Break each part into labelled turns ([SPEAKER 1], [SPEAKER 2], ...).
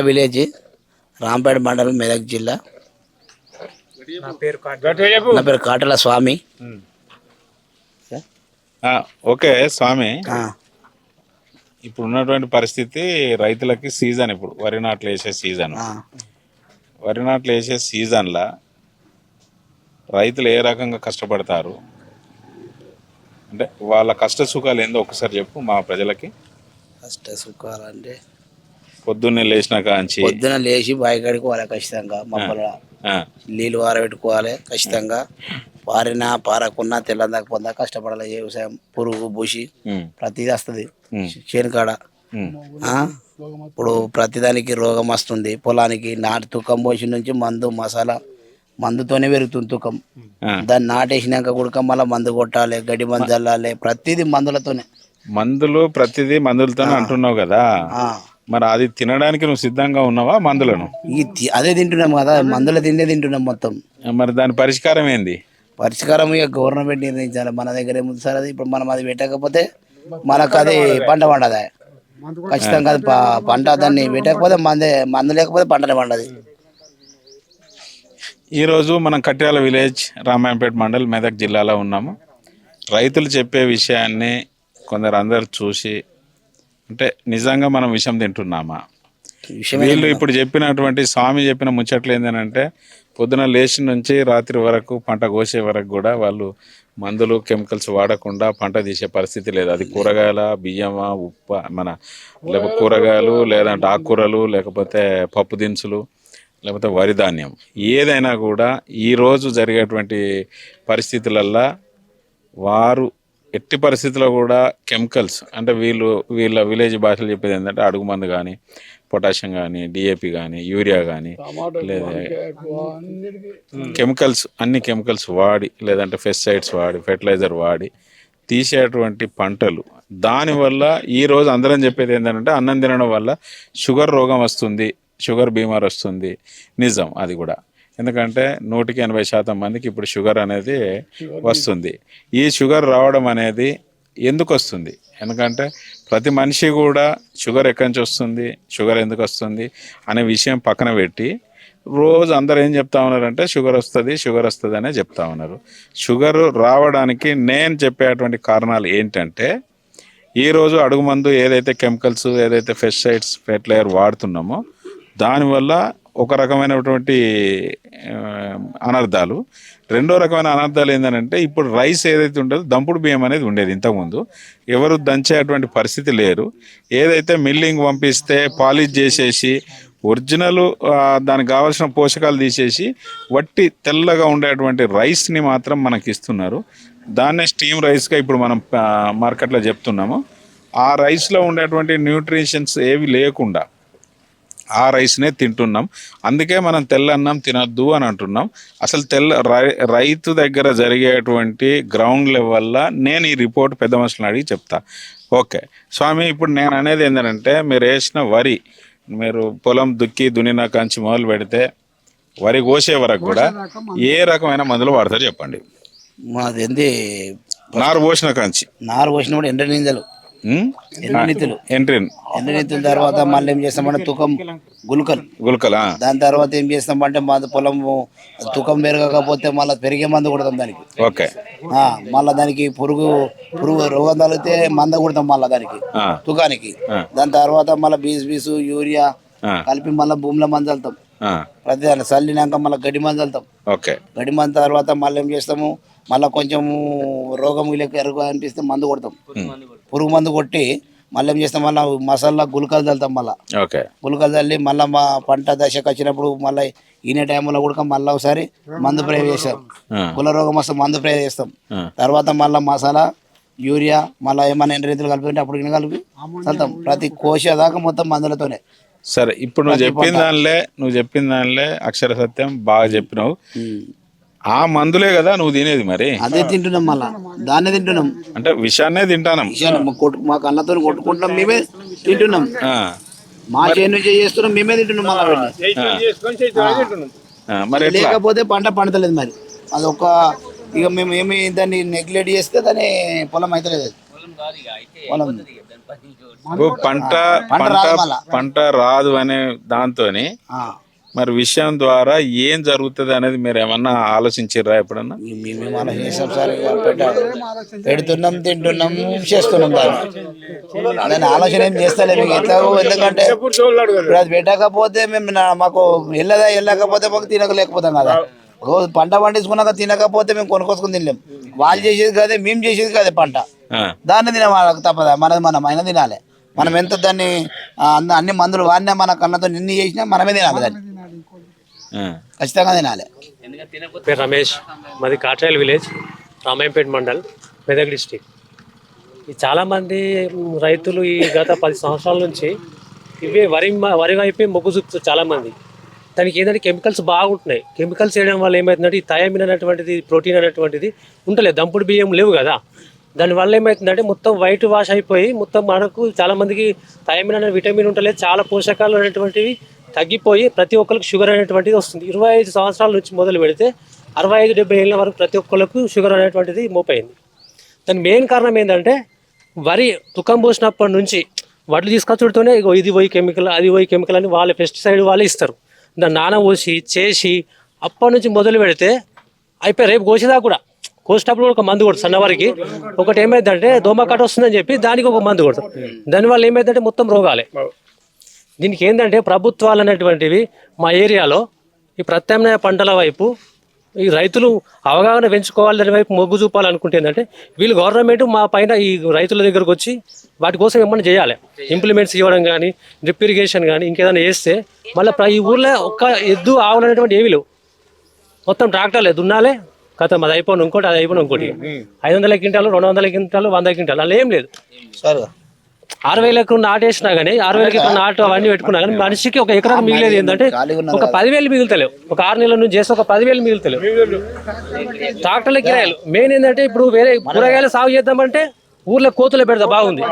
[SPEAKER 1] Village Rampet మండలం మెదక్ జిల్లా. నా పేరు కాటల స్వామి.
[SPEAKER 2] ఓకే స్వామి, ఇప్పుడు ఉన్నటువంటి పరిస్థితి రైతులకి సీజన్, ఇప్పుడు వరి నాట్లు వేసే సీజన్. వరి నాట్లు వేసే సీజన్లో రైతులు ఏ రకంగా కష్టపడతారు అంటే వాళ్ళ కష్ట సుఖాలు ఏందో ఒకసారి చెప్పు మా ప్రజలకి.
[SPEAKER 1] కష్ట సుఖాలు అంటే
[SPEAKER 2] పొద్దున్నే లేచిన కాంచి
[SPEAKER 1] పొద్దున లేచి బాయికాడికి పోవాలి ఖచ్చితంగా. మమ్మల్ని నీళ్ళు వారబెట్టుకోవాలి ఖచ్చితంగా. పారినా పారకున్నా తెల్లందాక పొందా కష్టపడాలి. వ్యవసాయం పురుగు పూసి ప్రతిదీ వస్తుంది చేనుకాడ. ఇప్పుడు ప్రతిదానికి రోగం వస్తుంది. పొలానికి నాటు తుకం పోసి నుంచి మందు మసాలా మందుతోనే పెరుగుతుంది తుకం. దాన్ని నాటేసినాక కూడా మళ్ళీ మందు కొట్టాలి, గడ్డి మందు చల్లాలి, ప్రతిదీ మందులతోనే.
[SPEAKER 2] ప్రతిదీ మందులతోనే అంటున్నావు కదా, మరి అది తినడానికి నువ్వు సిద్ధంగా ఉన్నావా? మందులను
[SPEAKER 1] అదే తింటున్నాం కదా, మందుల తింటున్నాం మొత్తం.
[SPEAKER 2] మరి దాని పరిష్కారం ఏంది?
[SPEAKER 1] పరిష్కారం ఇక గవర్నమెంట్ నిర్ణయించాలి. మన దగ్గర ఏముంది సార్ అది. ఇప్పుడు మనం అది పెట్టకపోతే మనకు అది పంట పండదు ఖచ్చితంగా. అది పంట దాన్ని పెట్టకపోతే మందు లేకపోతే పంటనే పండదు.
[SPEAKER 2] ఈరోజు మనం కట్యాల విలేజ్ రామాయంపేట మండల్ మెదక్ జిల్లాలో ఉన్నాము. రైతులు చెప్పే విషయాన్ని కొందరు అందరు చూసి అంటే నిజంగా మనం విషం తింటున్నామా? వీళ్ళు ఇప్పుడు చెప్పినటువంటి స్వామి చెప్పిన ముచ్చట్లు ఏంటంటే పొద్దున లేచి నుంచి రాత్రి వరకు పంట కోసే వరకు కూడా వాళ్ళు మందులు కెమికల్స్ వాడకుండా పంట తీసే పరిస్థితి లేదు. అది కూరగాయల, బియ్యమా, ఉప్పు, మన లేకపోతే కూరగాయలు, లేదంటే ఆకుకూరలు, లేకపోతే పప్పు దినుసులు, లేకపోతే వరి ధాన్యం, ఏదైనా కూడా ఈరోజు జరిగేటువంటి పరిస్థితులల్లో వారు ఎట్టి పరిస్థితుల్లో కూడా కెమికల్స్ అంటే వీళ్ళ విలేజ్ భాషలు చెప్పేది ఏంటంటే అడుగు మందు కానీ, పొటాషియం కానీ, డిఏపి కానీ, యూరియా కానీ, లేదా అన్ని కెమికల్స్ వాడి, లేదంటే పెస్టిసైడ్స్ వాడి, ఫెర్టిలైజర్ వాడి తీసేటువంటి పంటలు. దానివల్ల ఈరోజు అందరం చెప్పేది ఏంటంటే అన్నం తినడం వల్ల షుగర్ రోగం వస్తుంది, షుగర్ బీమార్ వస్తుంది. నిజం అది కూడా. ఎందుకంటే 100% మందికి ఇప్పుడు షుగర్ అనేది వస్తుంది. ఈ షుగర్ రావడం అనేది ఎందుకు వస్తుంది? ఎందుకంటే ప్రతి మనిషి కూడా షుగర్ ఎక్కడి నుంచి వస్తుంది, షుగర్ ఎందుకు వస్తుంది అనే విషయం పక్కన పెట్టి రోజు అందరు ఏం చెప్తా ఉన్నారంటే షుగర్ వస్తుంది అనే చెప్తా ఉన్నారు. షుగర్ రావడానికి నేను చెప్పేటువంటి కారణాలు ఏంటంటే ఈరోజు అడుగు మందు ఏదైతే కెమికల్స్, ఏదైతే పెస్టిసైడ్స్, ఫెర్టిలైజర్ వాడుతున్నామో దానివల్ల ఒక రకమైనటువంటి అనర్థాలు. రెండో రకమైన అనర్థాలు ఏంటంటే ఇప్పుడు రైస్ ఏదైతే ఉంటుందో దంపుడు బియ్యం అనేది ఉండేది ఇంతకుముందు. ఎవరు దంచేటువంటి పరిస్థితి లేరు. ఏదైతే మిల్లింగ్ పంపిస్తే పాలిష్ చేసేసి ఒరిజినల్ దానికి కావాల్సిన పోషకాలు తీసేసి వట్టి తెల్లగా ఉండేటువంటి రైస్ని మాత్రం మనకి ఇస్తున్నారు. దాన్నే స్టీమ్ రైస్గా ఇప్పుడు మనం మార్కెట్లో చెప్తున్నాము. ఆ రైస్లో ఉండేటువంటి న్యూట్రిషన్స్ ఏవి లేకుండా ఆ రైస్నే తింటున్నాం. అందుకే మనం తెల్లన్నం తినద్దు అని అంటున్నాం. అసలు రైతు దగ్గర జరిగేటువంటి గ్రౌండ్ లెవెల్లో నేను ఈ రిపోర్ట్ పెద్ద మనుషులను అడిగి చెప్తా. ఓకే స్వామి, ఇప్పుడు నేను అనేది ఏంటంటే మీరు వేసిన వరి, మీరు పొలం దున్నిన కాంచి మొదలు పెడితే వరి కోసే వరకు కూడా ఏ రకమైన మందులు వాడతారు చెప్పండి.
[SPEAKER 1] మాది ఏంది
[SPEAKER 2] నారు పోసిన కాంచి,
[SPEAKER 1] నారు పోసినప్పుడు ఎండనిందలు ఎండనీతుల తర్వాత మళ్ళీ ఏం చేస్తామంటే తుకం గుల్కల్. దాని తర్వాత ఏం చేస్తామంటే మా పొలం తుకం పెరగకపోతే మళ్ళీ పెరిగే మందు కొడతాం దానికి.
[SPEAKER 2] ఓకే,
[SPEAKER 1] మళ్ళీ దానికి పురుగు రోగం తగిలితే మంద కొడతాం మళ్ళీ దానికి తుకానికి. దాని తర్వాత మళ్ళీ బీసు యూరియా కలిపి మళ్ళీ భూమిలో మందు చల్లుతాం. ప్రతి దాన్ని చల్లినాక మళ్ళీ గడ్డి మందు చల్లుతాం. గడ్డి మందు తర్వాత మళ్ళీ ఏం చేస్తాము, మళ్ళీ కొంచెం రోగం వీళ్ళకి ఎరుగు అనిపిస్తే మందు కొడతాం. పురుగు మందు కొట్టి మళ్ళీ ఏం చేస్తాం, మళ్ళీ మసాలా గులకలు చల్లుతాం. మళ్ళీ గులకలు చల్లి మళ్ళీ మా పంట దశకు వచ్చినప్పుడు మళ్ళీ ఈనే టైంలో కూడా మళ్ళీ ఒకసారి మందు స్ప్రే చేస్తాం. కుల రోగం వస్తే మందు స్ప్రే చేస్తాం. తర్వాత మళ్ళీ మసాలా యూరియా మళ్ళీ ఏమైనా ఎండ రీతులు కలిపి అప్పుడు ఇన్ని కలిపి చల్లుతాం. ప్రతి కోసేదాకా మొత్తం మందులతోనే.
[SPEAKER 2] సరే, ఇప్పుడు నువ్వు చెప్పిన దానిలే అక్షర సత్యం బాగా చెప్పినావు. ఆ మందులే కదా నువ్వు తినేది, మరి
[SPEAKER 1] అదే తింటున్నాం. మళ్ళా దాన్నే తింటున్నాం
[SPEAKER 2] అంటే విషాన్నే తింటాను.
[SPEAKER 1] మా కళ్ళతో కొట్టుకుంటున్నాం, మేమే తింటున్నాం. మా చేను చేస్తున్నాం, మేమే తింటున్నాం. మళ్ళీ లేకపోతే పంట పండతలేదు. మరి అదొక ఇక మేము ఏమి దాన్ని నెగ్లెక్ట్ చేస్తే దాని పొలం అవుతలేదు. పొలం
[SPEAKER 2] ఇప్పుడు పంట
[SPEAKER 1] పంట
[SPEAKER 2] పంట
[SPEAKER 1] రాదు మళ్ళా.
[SPEAKER 2] పంట రాదు అనే దాంతోని
[SPEAKER 1] ఆ.
[SPEAKER 2] మరి విషయం ద్వారా ఏం జరుగుతుంది అనేది మీరు ఏమన్నా ఆలోచించారా ఎప్పుడన్నా?
[SPEAKER 1] మేము అలా చేసాం సార్, ఇక పెడుతున్నాం, తింటున్నాం, చేస్తున్నాం దాన్ని ఆలోచన ఏం చేస్తలేము ఇక ఎట్లా. ఎందుకంటే ఇప్పుడు అది పెట్టకపోతే మేము మాకు వెళ్ళకపోతే మాకు తినకలేకపోతాం కదా. రోజు పంట పండించుకున్నాక తినకపోతే మేము కొనుక్కొచ్చుకుని తినలేం. వాళ్ళు చేసేది కదే, మేము చేసేది కదే పంట. దాన్ని తినక తప్పదా, మనం అయినా తినాలి. మనం ఎంత దాన్ని అన్ని మందులు వాడినా మన కళ్ళతో నిన్ను చేసినా మనమే తినాలి దాన్ని, ఖచ్చితంగా తినాలి.
[SPEAKER 3] పేరు రమేష్, మాది కాట్రాయల్ విలేజ్, రామాయంపేట మండల్, మెదక్ డిస్టిక్. ఈ చాలామంది రైతులు ఈ గత 10 సంవత్సరాల నుంచి ఇవే వరి వైపే మొగ్గు చూపుతారు చాలామంది. దానికి ఏంటంటే కెమికల్స్ బాగుంటున్నాయి. కెమికల్స్ వేయడం వల్ల ఏమవుతుందంటే ఈ థయామిన్ అనేటువంటిది, ప్రోటీన్ అనేటువంటిది ఉంటలేదు, దంపుడు బియ్యం లేవు కదా. దానివల్ల ఏమవుతుందంటే మొత్తం వైట్ వాష్ అయిపోయి మొత్తం మనకు చాలామందికి థయామిన్ అనే విటమిన్ ఉంటలేదు, చాలా పోషకాలు అనేటువంటివి తగ్గిపోయి ప్రతి ఒక్కరికి షుగర్ అనేటువంటిది వస్తుంది. 25 సంవత్సరాల నుంచి మొదలు పెడితే 65-70 ఏళ్ళ వరకు ప్రతి ఒక్కరికి షుగర్ అనేటువంటిది మోపైంది. దాని మెయిన్ కారణం ఏంటంటే వరి తుకం పోసినప్పటి నుంచి వడ్లు తీసుకొచ్చుడుతోనే ఇగో ఇది పోయి కెమికల్, అది పోయి కెమికల్ అని వాళ్ళే పెస్టిసైడ్ వాళ్ళే ఇస్తారు. దాన్ని నానబోసి చేసి అప్పటి నుంచి మొదలు పెడితే అయిపోయి రేపు కోసేదాకా కూడా, కోసేటప్పుడు కూడా ఒక మందు కొడుతుంది సన్నవారికి. ఒకటి ఏమైందంటే దోమకాట వస్తుందని చెప్పి దానికి ఒక మందు కొడతారు. దానివల్ల ఏమైందంటే మొత్తం రోగాలే. దీనికి ఏంటంటే ప్రభుత్వాలు అనేటువంటివి మా ఏరియాలో ఈ ప్రత్యామ్నాయ పంటల వైపు ఈ రైతులు అవగాహన పెంచుకోవాలి, దాని వైపు మొగ్గు చూపాలనుకుంటే ఏంటంటే వీళ్ళు గవర్నమెంట్ మా పైన ఈ రైతుల దగ్గరకు వచ్చి వాటి కోసం ఏమన్నా చేయాలి. ఇంప్లిమెంట్స్ ఇవ్వడం కానీ, డ్రిప్ ఇరిగేషన్ కానీ ఇంకేదైనా చేస్తే మళ్ళీ ఈ ఊర్లో ఒక్క ఎద్దు ఆవులు అనేటువంటి ఏవి లేవు. మొత్తం ట్రాక్టర్లే దున్నాలే, కథ అది అయిపోయిన ఇంకోటి, అది అయిపోయిన ఇంకోటి. 500 క్వింటాలు, 200 క్వింటాలు, 100 క్వింటాలు అలా ఏం లేదు. 6,000 నాటేసినా కానీ 6,000 ఎకరం నాటు అవన్నీ పెట్టుకున్నా కానీ మనిషికి ఒక ఎకరాకు మిగిలేదు ఏంటంటే ఒక 10,000 మిగులుతలేవు. ఒక 6 నెలల నుంచి చేస్తే ఒక 10,000 మిగులుతలేవు. ట్రాక్టర్ల కిరాయిలు మెయిన్ ఏంటంటే ఇప్పుడు వేరే కూరగాయలు సాగు చేద్దామంటే ఊర్లో కోతులు పెడతా బాగుంది.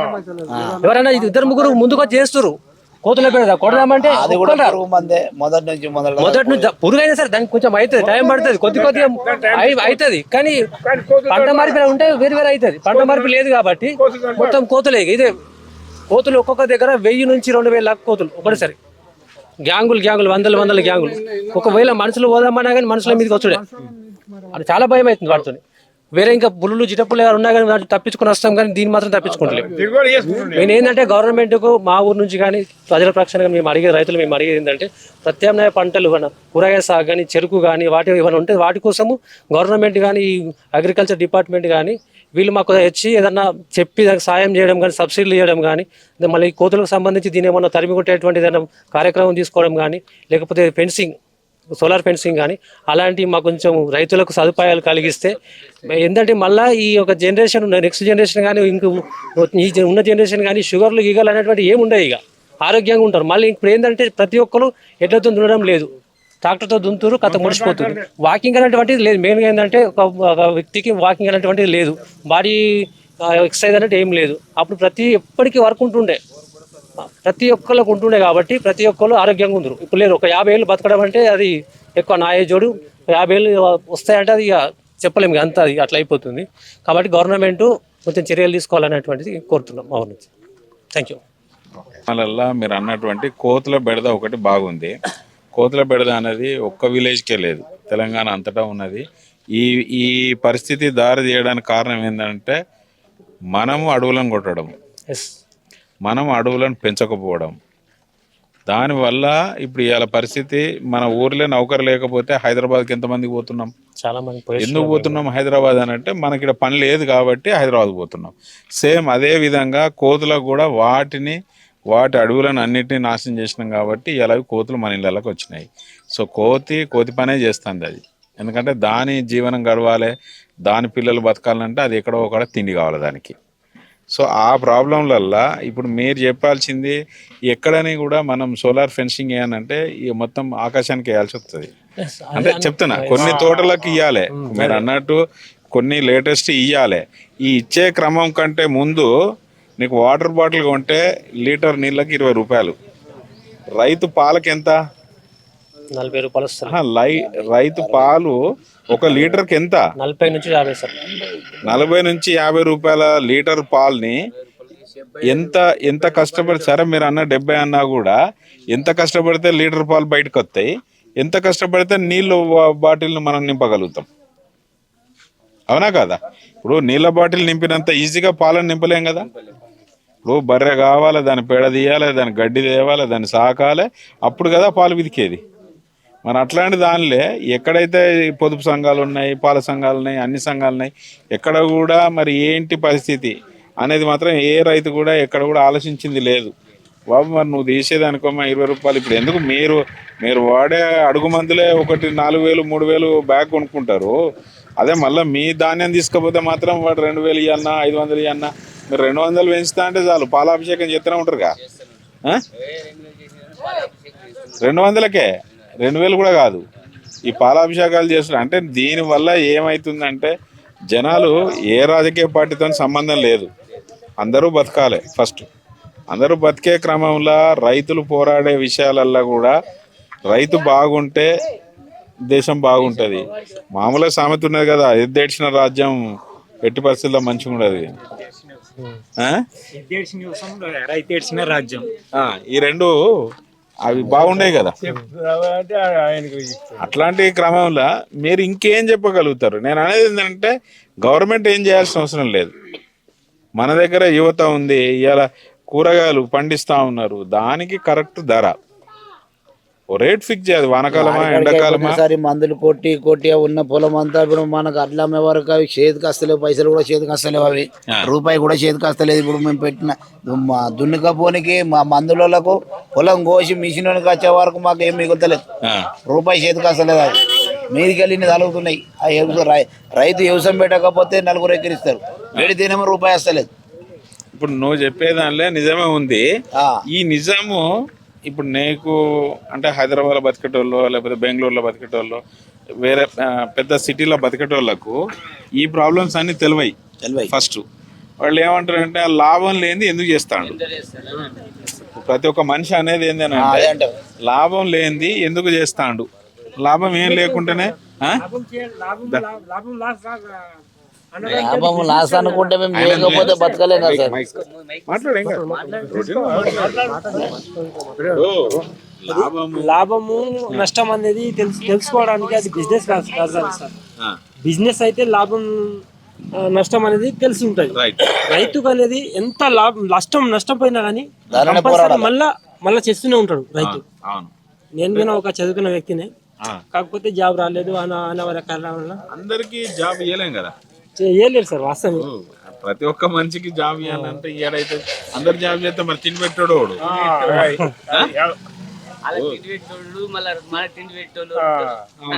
[SPEAKER 3] ఎవరైనా 2-3 ముందుకు వచ్చి చేస్తున్నారు, కోతులు పెడతా కొడదామంటే మొదటి నుంచి పురుగైనా సరే దానికి కొంచెం అవుతుంది, టైం పడుతుంది, కొద్దిగా అవుతుంది. కానీ పంట మార్పిడి ఉంటే వేరు వేరే అవుతుంది. పంట మార్పిడి లేదు కాబట్టి మొత్తం కోతులే. ఇదే కోతులు ఒక్కొక్క దగ్గర 1000 నుంచి 2,000 దాకా కోతులు ఒకటేసారి. గ్యాంగులు వందల గ్యాంగులు. ఒకవేళ మనుషులు పోదామన్నా కానీ మనుషుల మీదకి వచ్చుడే. అది చాలా భయం అవుతుంది వాటితో. వేరే ఇంకా పుల్లులు జిటపులు ఉన్నా కానీ వాటిని తప్పించుకుని వస్తాం, కానీ దీన్ని మాత్రం తప్పించుకుంటలేము. నేను ఏంటంటే గవర్నమెంట్కు మా ఊరు నుంచి కానీ ప్రజల రక్షణ మేము అడిగేది ఏంటంటే ప్రత్యామ్నాయ పంటలు కూరగాయ సాగు కానీ, చెరుకు కానీ వాటి ఏమైనా ఉంటే వాటి కోసము గవర్నమెంట్ కానీ, అగ్రికల్చర్ డిపార్ట్మెంట్ కానీ వీళ్ళు మాకు వచ్చి ఏదన్నా చెప్పి దానికి సాయం చేయడం కానీ, సబ్సిడీలు చేయడం కానీ, మళ్ళీ కోతులకు సంబంధించి దీని ఏమన్నా తరిమి కొట్టేటువంటి ఏదైనా కార్యక్రమం తీసుకోవడం కానీ, లేకపోతే ఫెన్సింగ్, సోలార్ ఫెన్సింగ్ కానీ అలాంటివి మాకు కొంచెం రైతులకు సదుపాయాలు కలిగిస్తే ఏంటంటే మళ్ళీ ఈ ఒక జనరేషన్, నెక్స్ట్ జనరేషన్ కానీ ఇంక ఈ ఉన్న జనరేషన్ కానీ షుగర్లు గీగలు అనేటువంటి ఏముండవు, ఇక ఆరోగ్యంగా ఉంటారు. మళ్ళీ ఇప్పుడు ఏంటంటే ప్రతి ఒక్కరు ఎడ్లతో దున్నడం లేదు, ట్రాక్టర్తో దున్నుతారు, కథ ముడిచిపోతుంది. వాకింగ్ అనేటువంటిది లేదు. మెయిన్గా ఏంటంటే ఒక వ్యక్తికి వాకింగ్ అనేటువంటిది లేదు, బాడీ ఎక్సర్సైజ్ అనేది ఏం లేదు. అప్పుడు ఎప్పటికీ వర్క్ ఉంటుండే, ప్రతి ఒక్కళ్ళకు ఉంటుండే కాబట్టి ప్రతి ఒక్కళ్ళు ఆరోగ్యంగా ఉందరు. ఇప్పుడు లేదు, ఒక 50 ఏళ్ళు బతకడం అంటే అది ఎక్కువ. నా ఏజోడు 50 ఏళ్ళు వస్తాయంటే అది ఇక చెప్పలేము, అంత అది అట్లా అయిపోతుంది. కాబట్టి గవర్నమెంట్ కొంచెం చర్యలు తీసుకోవాలనేటువంటిది కోరుతున్నాం మా ఊరి నుంచి. Thank you.
[SPEAKER 2] వాళ్ళల్లో మీరు అన్నటువంటి కోతుల బెడద ఒకటి బాగుంది. కోతుల బెడద అనేది ఒక్క విలేజ్కే లేదు, తెలంగాణ అంతటా ఉన్నది. ఈ పరిస్థితి దారి తీయడానికి కారణం ఏంటంటే మనము అడవులను కొట్టడం, మనం అడవులను పెంచకపోవడం. దానివల్ల ఇప్పుడు ఇవాళ పరిస్థితి మన ఊర్లో నౌకరు లేకపోతే హైదరాబాద్కి ఎంతమందికి పోతున్నాం,
[SPEAKER 3] చాలా మంది.
[SPEAKER 2] ఎందుకు పోతున్నాం హైదరాబాద్ అని అంటే మనకి ఇక్కడ పని లేదు కాబట్టి హైదరాబాద్ పోతున్నాం. సేమ్ అదే విధంగా కోతులకు కూడా వాటి అడవులను అన్నిటినీ నాశనం చేసినాం కాబట్టి ఇలా కోతులు మన ఇళ్ళకి వచ్చినాయి. సో కోతి పనే చేస్తుంది అది. ఎందుకంటే దాని జీవనం గడవాలి, దాని పిల్లలు బతకాలంటే అది ఎక్కడో ఒకడ తిండి కావాలి దానికి. సో ఆ ప్రాబ్లంలల్లా ఇప్పుడు మీరు చెప్పాల్సింది ఎక్కడని కూడా మనం సోలార్ ఫెన్సింగ్ వేయాలంటే మొత్తం ఆకాశానికి వేయాల్సి వస్తుంది. అంటే చెప్తున్నా, కొన్ని తోటలకు ఇవ్వాలి, మీరు అన్నట్టు కొన్ని లేటెస్ట్ ఇవ్వాలి. ఈ ఇచ్చే క్రమం కంటే ముందు నీకు వాటర్ బాటిల్ కొంటే లీటర్ నీళ్ళకి 20 రూపాయలు, రైతు పాలకి ఎంత,
[SPEAKER 3] 40 రూపాయలు వస్తుంది.
[SPEAKER 2] రైతు పాలు 1 లీటర్కి ఎంత,
[SPEAKER 3] 40 నుంచి 50 సార్.
[SPEAKER 2] 40 నుంచి 50 రూపాయల లీటర్ పాల్ని ఎంత కష్టపడి, సరే మీరు అన్న 70 అన్నా కూడా ఎంత కష్టపడితే లీటర్ పాలు బయటకు వస్తాయి, ఎంత కష్టపడితే నీళ్ళు బాటిల్ని మనం నింపగలుగుతాం. అవునా కదా? ఇప్పుడు నీళ్ళ బాటిల్ నింపినంత ఈజీగా పాలను నింపలేం కదా. ఇప్పుడు బర్రె కావాలి, దాన్ని పేడ తీయాలి, దాన్ని గడ్డి తేవాలి, దాన్ని సాకాలి, అప్పుడు కదా పాలు పితికేది. మరి అట్లాంటి దానిలే ఎక్కడైతే పొదుపు సంఘాలు ఉన్నాయి, పాల సంఘాలు ఉన్నాయి, అన్ని సంఘాలు ఉన్నాయి, ఎక్కడ కూడా మరి ఏంటి పరిస్థితి అనేది మాత్రం ఏ రైతు కూడా ఎక్కడ కూడా ఆలోచించింది లేదు. బాబు మరి నువ్వు తీసేదనుకోమా 20 రూపాయలు, ఇప్పుడు ఎందుకు మీరు వాడే అడుగు మందులే ఒకటి 4,000 3,000 బ్యాగ్ కొనుక్కుంటారు. అదే మళ్ళీ మీ ధాన్యం తీసుకపోతే మాత్రం వాడు 2,000 ఇవ్వన్నా 500 ఇవ్వన్నా, మీరు 200 పెంచుతా అంటే చాలు పాలాభిషేకం చేస్తూనే ఉంటారుగా. 200కే 2,000 కూడా కాదు ఈ పాలాభిషేకాలు చేస్తున్నారు. అంటే దీనివల్ల ఏమవుతుందంటే జనాలు ఏ రాజకీయ పార్టీతో సంబంధం లేదు, అందరూ బతకాలి. ఫస్ట్ అందరూ బతికే క్రమంలో రైతులు పోరాడే విషయాలల్లో కూడా రైతు బాగుంటే దేశం బాగుంటుంది. మామూలుగా సామెత ఉన్నది కదా, ఎద్దేడ్చిన రాజ్యం ఎట్టి పరిస్థితుల్లో మంచిగా ఉండదు.
[SPEAKER 4] రాజ్యం
[SPEAKER 2] ఈ రెండు అవి బాగుండేవి కదా. అట్లాంటి క్రమంలో మీరు ఇంకేం చెప్పగలుగుతారు? నేను అనేది ఏంటంటే గవర్నమెంట్ ఏం చేయాల్సిన అవసరం లేదు. మన దగ్గర యువత ఉంది, ఇలా కూరగాయలు పండిస్తా ఉన్నారు, దానికి కరెక్ట్ ధర ఓ రేట్ ఫిక్స్ చేయాలి. వానకాలమా ఎండాకాలమా?
[SPEAKER 1] ఒకసారి మందులు కొట్టి ఉన్న పొలం అంతా ఇప్పుడు మనకు అట్లా అమ్మే వరకు అవి చేతికి వస్తలేవు, పైసలు కూడా చేతికి వస్తలేవు, అవి రూపాయి కూడా చేతికి వస్తలేదు. ఇప్పుడు మేము పెట్టిన దున్నుకపోనికి మా మందులకు పొలం కోసి మిషన్ వచ్చే వరకు మాకు ఏం మిగులుతలేదు, రూపాయి చేతికి వస్తలేదు. అది మీదికి వెళ్ళి తలుగుతున్నాయి. రైతు వ్యవసాయం పెట్టకపోతే నలుగురు ఎక్కిరిస్తారు, పెడితేనేమో రూపాయి వస్తలేదు.
[SPEAKER 2] ఇప్పుడు నువ్వు చెప్పేదానిలో నిజమే ఉంది. ఈ నిజము ఇప్పుడు నీకు అంటే హైదరాబాద్లో బతికేటోళ్ళు, లేకపోతే బెంగళూరులో బతికేటోళ్ళు, వేరే పెద్ద సిటీలో బతికేటోళ్ళకు ఈ ప్రాబ్లమ్స్ అన్ని తెలివై. ఫస్ట్ వాళ్ళు ఏమంటారంటే లాభం లేనిది ఎందుకు చేస్తాడు. ప్రతి ఒక్క మనిషి అనేది ఏంటంటే లాభం లేనిది ఎందుకు చేస్తాడు, లాభం ఏం లేకుంటేనే
[SPEAKER 1] లాభం లాస్ అనుకుంటే మేము లేకపోతే బతకలేం కదా సార్.
[SPEAKER 4] లాభము నష్టం అనేది తెలుసుకోవడానికి అది బిజినెస్ కాదు సార్. బిజినెస్ అయితే లాభం నష్టం అనేది తెలిసి ఉంటది. రైతుకు అనేది ఎంత లాభం నష్టం పోయినా కానీ మళ్ళా చేస్తూనే ఉంటాడు రైతు. నేను కూడా ఒక చదువుకున్న వ్యక్తినే, కాకపోతే జాబ్ రాలేదు అనే కారణం వల్ల
[SPEAKER 2] అందరికి జాబ్ ఇవ్వలేం కదా.
[SPEAKER 4] చేయలేరు సార్ వాస్తవం.
[SPEAKER 2] ప్రతి ఒక్క మనిషికి జాబ్ ఇవ్వాలంటే ఏడైతే అందరు జాబ్ చేస్తే మరి తిండి పెట్టాడు వాడు.